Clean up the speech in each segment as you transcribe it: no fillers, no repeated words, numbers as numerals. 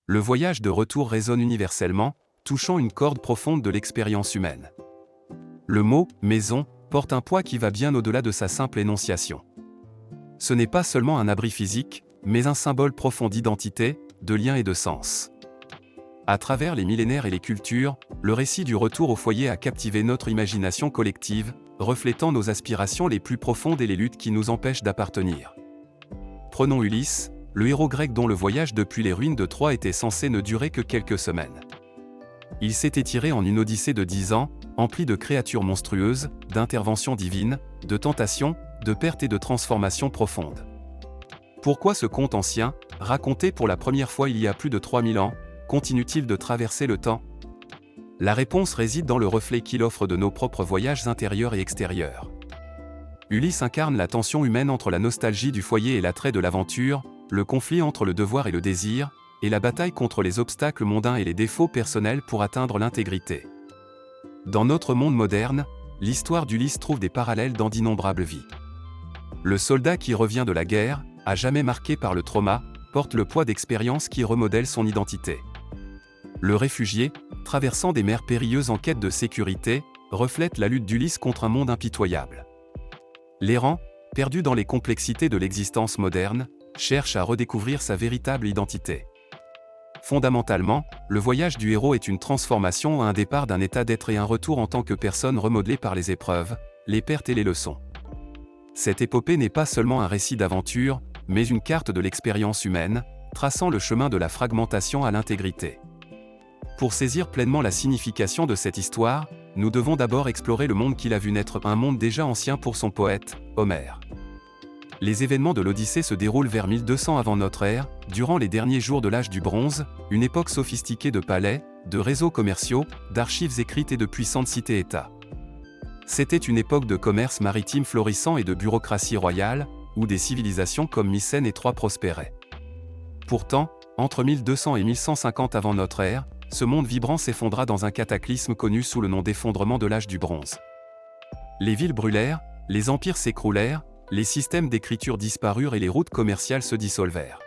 Le voyage de retour résonne universellement, touchant une corde profonde de l'expérience humaine. Le mot « maison » porte un poids qui va bien au-delà de sa simple énonciation. Ce n'est pas seulement un abri physique, mais un symbole profond d'identité, de lien et de sens. À travers les millénaires et les cultures, le récit du retour au foyer a captivé notre imagination collective, reflétant nos aspirations les plus profondes et les luttes qui nous empêchent d'appartenir. Prenons Ulysse, le héros grec dont le voyage depuis les ruines de Troie était censé ne durer que quelques semaines. Il s'est étiré en une odyssée de 10 ans, emplie de créatures monstrueuses, d'interventions divines, de tentations, de pertes et de transformations profondes. Pourquoi ce conte ancien, raconté pour la première fois il y a plus de 3000 ans, continue-t-il de traverser le temps? La réponse réside dans le reflet qu'il offre de nos propres voyages intérieurs et extérieurs. Ulysse incarne la tension humaine entre la nostalgie du foyer et l'attrait de l'aventure, le conflit entre le devoir et le désir, et la bataille contre les obstacles mondains et les défauts personnels pour atteindre l'intégrité. Dans notre monde moderne, l'histoire d'Ulysse trouve des parallèles dans d'innombrables vies. Le soldat qui revient de la guerre, à jamais marqué par le trauma, porte le poids d'expériences qui remodèlent son identité. Le réfugié, traversant des mers périlleuses en quête de sécurité, reflète la lutte d'Ulysse contre un monde impitoyable. L'errant, perdu dans les complexités de l'existence moderne, cherche à redécouvrir sa véritable identité. Fondamentalement, le voyage du héros est une transformation à un départ d'un état d'être et un retour en tant que personne remodelée par les épreuves, les pertes et les leçons. Cette épopée n'est pas seulement un récit d'aventure, mais une carte de l'expérience humaine, traçant le chemin de la fragmentation à l'intégrité. Pour saisir pleinement la signification de cette histoire, nous devons d'abord explorer le monde qu'il a vu naître, un monde déjà ancien pour son poète, Homère. Les événements de l'Odyssée se déroulent vers 1200 avant notre ère, durant les derniers jours de l'âge du bronze, une époque sophistiquée de palais, de réseaux commerciaux, d'archives écrites et de puissantes cités-États. C'était une époque de commerce maritime florissant et de bureaucratie royale, où des civilisations comme Mycène et Troie prospéraient. Pourtant, entre 1200 et 1150 avant notre ère, ce monde vibrant s'effondra dans un cataclysme connu sous le nom d'effondrement de l'âge du bronze. Les villes brûlèrent, les empires s'écroulèrent, les systèmes d'écriture disparurent et les routes commerciales se dissolvèrent.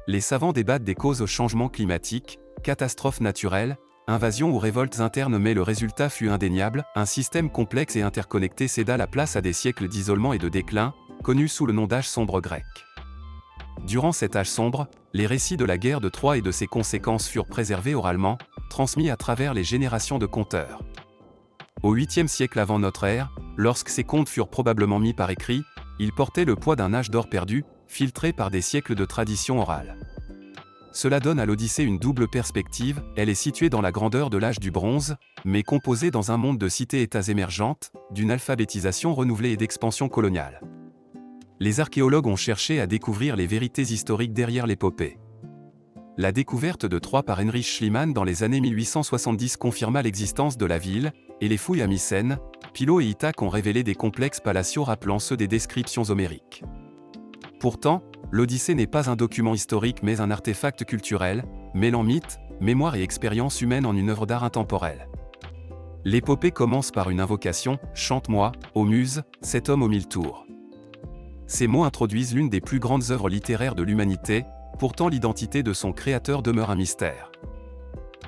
Les savants débattent des causes au changement climatique, catastrophes naturelles, invasions ou révoltes internes, mais le résultat fut indéniable, un système complexe et interconnecté céda la place à des siècles d'isolement et de déclin, connus sous le nom d'âge sombre grec. Durant cet âge sombre, les récits de la guerre de Troie et de ses conséquences furent préservés oralement, transmis à travers les générations de conteurs. Au 8e siècle avant notre ère, lorsque ces contes furent probablement mis par écrit, ils portaient le poids d'un âge d'or perdu, filtré par des siècles de tradition orale. Cela donne à l'Odyssée une double perspective, elle est située dans la grandeur de l'âge du bronze, mais composée dans un monde de cités-États émergentes, d'une alphabétisation renouvelée et d'expansion coloniale. Les archéologues ont cherché à découvrir les vérités historiques derrière l'épopée. La découverte de Troie par Heinrich Schliemann dans les années 1870 confirma l'existence de la ville, et les fouilles à Mycène, Pylos et Ithaque ont révélé des complexes palatiaux rappelant ceux des descriptions homériques. Pourtant, l'Odyssée n'est pas un document historique mais un artefact culturel, mêlant mythe, mémoire et expérience humaine en une œuvre d'art intemporelle. L'épopée commence par une invocation « Chante-moi, ô muse, cet homme aux 1000 tours ». Ces mots introduisent l'une des plus grandes œuvres littéraires de l'humanité, pourtant l'identité de son créateur demeure un mystère.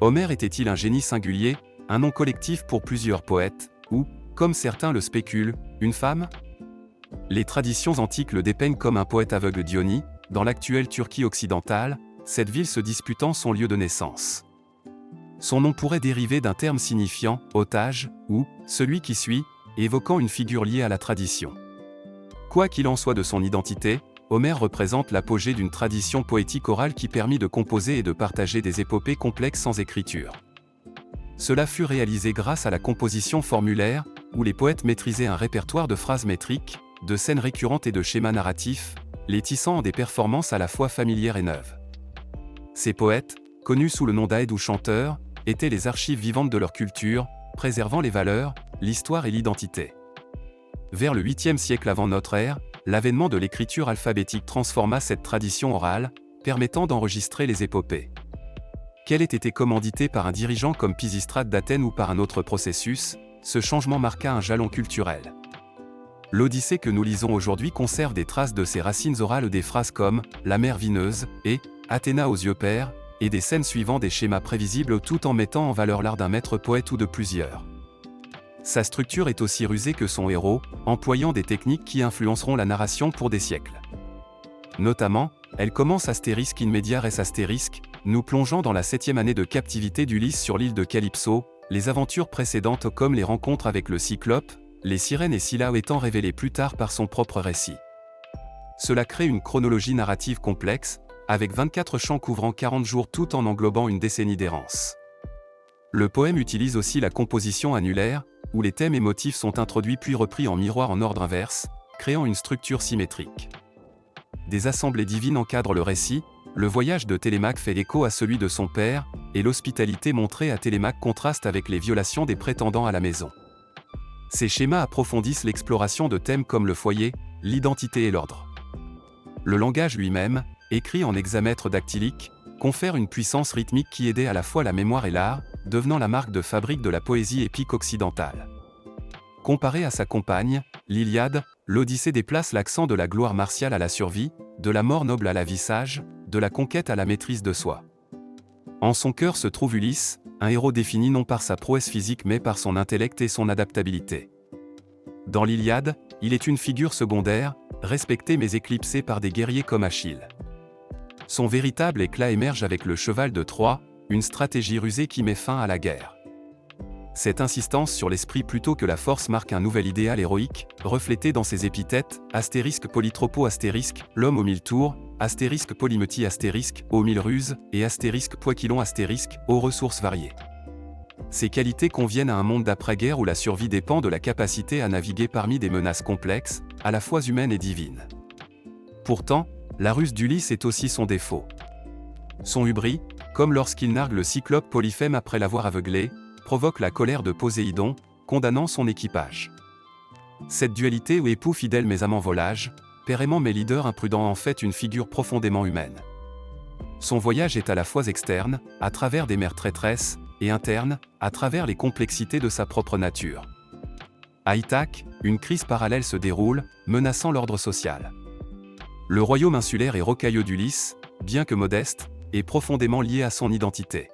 Homère était-il un génie singulier, un nom collectif pour plusieurs poètes, ou, comme certains le spéculent, une femme? Les traditions antiques le dépeignent comme un poète aveugle Dionie, dans l'actuelle Turquie occidentale, cette ville se disputant son lieu de naissance. Son nom pourrait dériver d'un terme signifiant « otage » ou « celui qui suit », évoquant une figure liée à la tradition. Quoi qu'il en soit de son identité, Homère représente l'apogée d'une tradition poétique orale qui permit de composer et de partager des épopées complexes sans écriture. Cela fut réalisé grâce à la composition formulaire, où les poètes maîtrisaient un répertoire de phrases métriques, de scènes récurrentes et de schémas narratifs, les tissant en des performances à la fois familières et neuves. Ces poètes, connus sous le nom d'aèdes ou chanteurs, étaient les archives vivantes de leur culture, préservant les valeurs, l'histoire et l'identité. Vers le 8e siècle avant notre ère, l'avènement de l'écriture alphabétique transforma cette tradition orale, permettant d'enregistrer les épopées. Qu'elle ait été commanditée par un dirigeant comme Pisistrate d'Athènes ou par un autre processus, ce changement marqua un jalon culturel. L'Odyssée que nous lisons aujourd'hui conserve des traces de ses racines orales, des phrases comme « la mer vineuse » et « Athéna aux yeux pères », et des scènes suivant des schémas prévisibles tout en mettant en valeur l'art d'un maître poète ou de plusieurs. Sa structure est aussi rusée que son héros, employant des techniques qui influenceront la narration pour des siècles. Notamment, elle commence astérisque in media res astérisque, nous plongeant dans la 7e année de captivité d'Ulysse sur l'île de Calypso, les aventures précédentes comme les rencontres avec le Cyclope, les sirènes et Scylla étant révélées plus tard par son propre récit. Cela crée une chronologie narrative complexe, avec 24 chants couvrant 40 jours tout en englobant une décennie d'errance. Le poème utilise aussi la composition annulaire, où les thèmes et motifs sont introduits puis repris en miroir en ordre inverse, créant une structure symétrique. Des assemblées divines encadrent le récit, le voyage de Télémaque fait écho à celui de son père, et l'hospitalité montrée à Télémaque contraste avec les violations des prétendants à la maison. Ces schémas approfondissent l'exploration de thèmes comme le foyer, l'identité et l'ordre. Le langage lui-même, écrit en hexamètre dactylique, confère une puissance rythmique qui aidait à la fois la mémoire et l'art, devenant la marque de fabrique de la poésie épique occidentale. Comparé à sa compagne, l'Iliade, l'Odyssée déplace l'accent de la gloire martiale à la survie, de la mort noble à la vie sage, de la conquête à la maîtrise de soi. En son cœur se trouve Ulysse, un héros défini non par sa prouesse physique mais par son intellect et son adaptabilité. Dans l'Iliade, il est une figure secondaire, respecté mais éclipsé par des guerriers comme Achille. Son véritable éclat émerge avec le cheval de Troie, une stratégie rusée qui met fin à la guerre. Cette insistance sur l'esprit plutôt que la force marque un nouvel idéal héroïque, reflété dans ses épithètes, *polytropo*, l'homme aux 1000 tours, *polymétie*, aux 1000 ruses, et *poiquilon*, aux ressources variées. Ces qualités conviennent à un monde d'après-guerre où la survie dépend de la capacité à naviguer parmi des menaces complexes, à la fois humaines et divines. Pourtant, la ruse d'Ulysse est aussi son défaut. Son hubris, comme lorsqu'il nargue le Cyclope Polyphème après l'avoir aveuglé, provoque la colère de Poséidon, condamnant son équipage. Cette dualité où époux fidèle mais amant volage, père aimant mais leader imprudent en fait une figure profondément humaine. Son voyage est à la fois externe, à travers des mers traîtresses, et interne, à travers les complexités de sa propre nature. À Ithaque, une crise parallèle se déroule, menaçant l'ordre social. Le royaume insulaire et rocailleux d'Ulysse, bien que modeste, est profondément lié à son identité.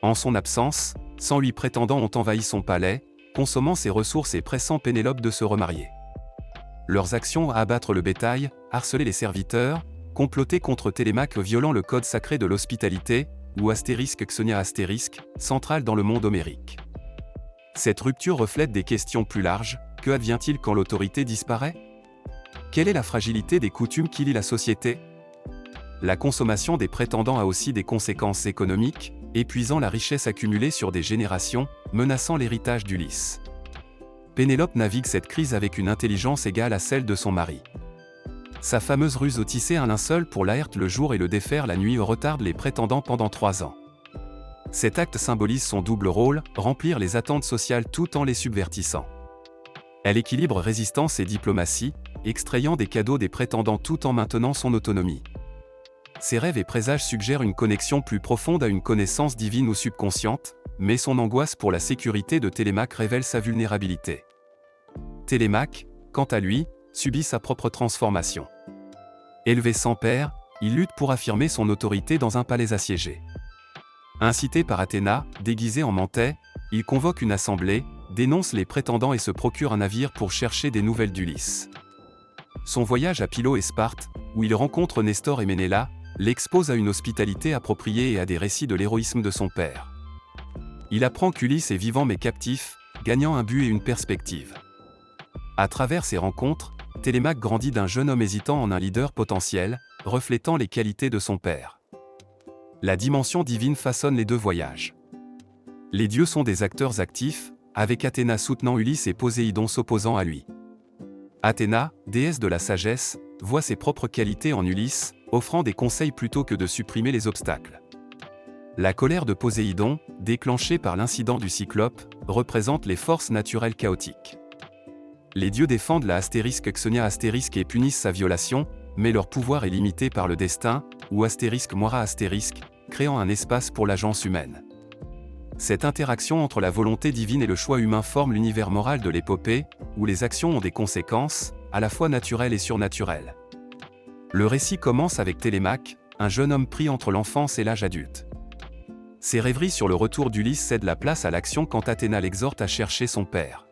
En son absence, 108 prétendants ont envahi son palais, consommant ses ressources et pressant Pénélope de se remarier. Leurs actions à abattre le bétail, harceler les serviteurs, comploter contre Télémaque violant le code sacré de l'hospitalité, ou *Xenia*, centrale dans le monde homérique. Cette rupture reflète des questions plus larges. Que advient-il quand l'autorité disparaît? Quelle est la fragilité des coutumes qui lient la société? La consommation des prétendants a aussi des conséquences économiques, épuisant la richesse accumulée sur des générations, menaçant l'héritage d'Ulysse. Pénélope navigue cette crise avec une intelligence égale à celle de son mari. Sa fameuse ruse au tisser un linceul pour l'aerte le jour et le défaire la nuit retarde les prétendants pendant 3 ans. Cet acte symbolise son double rôle, remplir les attentes sociales tout en les subvertissant. Elle équilibre résistance et diplomatie, extrayant des cadeaux des prétendants tout en maintenant son autonomie. Ses rêves et présages suggèrent une connexion plus profonde à une connaissance divine ou subconsciente, mais son angoisse pour la sécurité de Télémaque révèle sa vulnérabilité. Télémaque, quant à lui, subit sa propre transformation. Élevé sans père, il lutte pour affirmer son autorité dans un palais assiégé. Incité par Athéna, déguisé en mantet, il convoque une assemblée, dénonce les prétendants et se procure un navire pour chercher des nouvelles d'Ulysse. Son voyage à Pylos et Sparte, où il rencontre Nestor et Ménéla, l'expose à une hospitalité appropriée et à des récits de l'héroïsme de son père. Il apprend qu'Ulysse est vivant mais captif, gagnant un but et une perspective. À travers ces rencontres, Télémaque grandit d'un jeune homme hésitant en un leader potentiel, reflétant les qualités de son père. La dimension divine façonne les deux voyages. Les dieux sont des acteurs actifs, avec Athéna soutenant Ulysse et Poséidon s'opposant à lui. Athéna, déesse de la sagesse, voit ses propres qualités en Ulysse, offrant des conseils plutôt que de supprimer les obstacles. La colère de Poséidon, déclenchée par l'incident du Cyclope, représente les forces naturelles chaotiques. Les dieux défendent la *Xenia* et punissent sa violation, mais leur pouvoir est limité par le destin, ou *Moira*, créant un espace pour l'agence humaine. Cette interaction entre la volonté divine et le choix humain forme l'univers moral de l'épopée, où les actions ont des conséquences, à la fois naturelles et surnaturelles. Le récit commence avec Télémaque, un jeune homme pris entre l'enfance et l'âge adulte. Ses rêveries sur le retour d'Ulysse cèdent la place à l'action quand Athéna l'exhorte à chercher son père.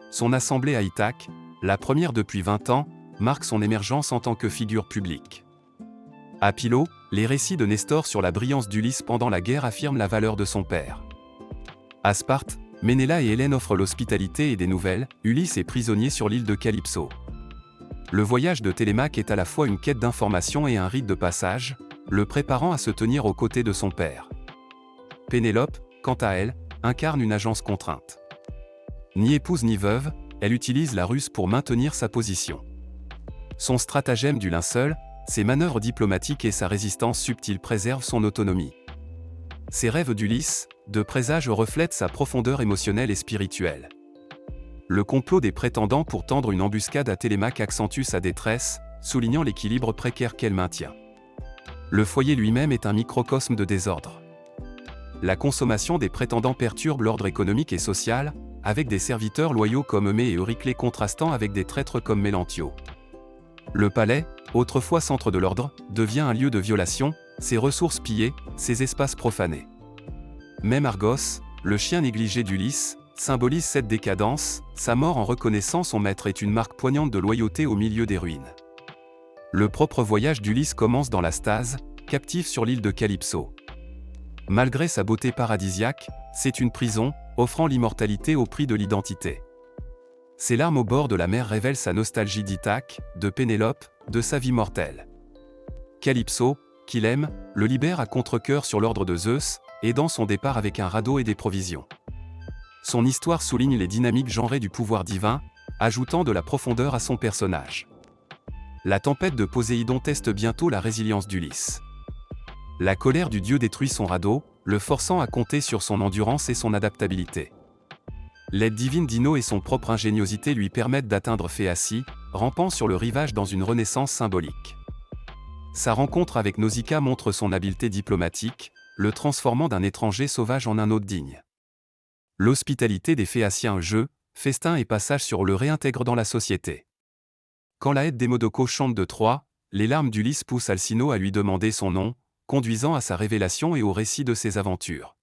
Son assemblée à Ithaque, la première depuis 20 ans, marque son émergence en tant que figure publique. À Pylo, les récits de Nestor sur la brillance d'Ulysse pendant la guerre affirment la valeur de son père. À Sparte, Ménéla et Hélène offrent l'hospitalité et des nouvelles, Ulysse est prisonnier sur l'île de Calypso. Le voyage de Télémaque est à la fois une quête d'information et un rite de passage, le préparant à se tenir aux côtés de son père. Pénélope, quant à elle, incarne une agence contrainte. Ni épouse ni veuve, elle utilise la ruse pour maintenir sa position. Son stratagème du linceul, ses manœuvres diplomatiques et sa résistance subtile préservent son autonomie. Ses rêves d'Ulysse, de présage reflètent sa profondeur émotionnelle et spirituelle. Le complot des prétendants pour tendre une embuscade à Télémaque accentue sa détresse, soulignant l'équilibre précaire qu'elle maintient. Le foyer lui-même est un microcosme de désordre. La consommation des prétendants perturbe l'ordre économique et social, avec des serviteurs loyaux comme Eumée et Euryclée contrastant avec des traîtres comme Mélantio. Le palais, autrefois centre de l'ordre, devient un lieu de violation, ses ressources pillées, ses espaces profanés. Même Argos, le chien négligé d'Ulysse, symbolise cette décadence, sa mort en reconnaissant son maître est une marque poignante de loyauté au milieu des ruines. Le propre voyage d'Ulysse commence dans la stase, captif sur l'île de Calypso. Malgré sa beauté paradisiaque, c'est une prison, offrant l'immortalité au prix de l'identité. Ses larmes au bord de la mer révèlent sa nostalgie d'Ithaque, de Pénélope, de sa vie mortelle. Calypso, qu'il aime, le libère à contre-cœur sur l'ordre de Zeus, aidant son départ avec un radeau et des provisions. Son histoire souligne les dynamiques genrées du pouvoir divin, ajoutant de la profondeur à son personnage. La tempête de Poséidon teste bientôt la résilience d'Ulysse. La colère du dieu détruit son radeau, le forçant à compter sur son endurance et son adaptabilité. L'aide divine d'Ino et son propre ingéniosité lui permettent d'atteindre Phéacie, rampant sur le rivage dans une renaissance symbolique. Sa rencontre avec Nausicaa montre son habileté diplomatique, le transformant d'un étranger sauvage en un hôte digne. L'hospitalité des Phéaciens jeu, festin et passage sur le réintègre dans la société. Quand la Haide d'Hémodoco chante de Troie, les larmes d'Ulysse poussent Alcino à lui demander son nom, conduisant à sa révélation et au récit de ses aventures.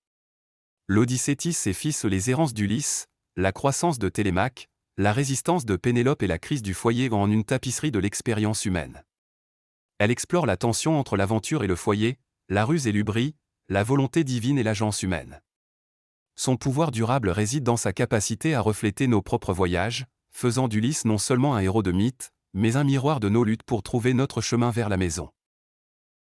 L'Odyssée tisse ses fils les errances d'Ulysse, la croissance de Télémaque, la résistance de Pénélope et la crise du foyer en une tapisserie de l'expérience humaine. Elle explore la tension entre l'aventure et le foyer, la ruse et l'ubris, la volonté divine et l'agence humaine. Son pouvoir durable réside dans sa capacité à refléter nos propres voyages, faisant d'Ulysse non seulement un héros de mythe, mais un miroir de nos luttes pour trouver notre chemin vers la maison.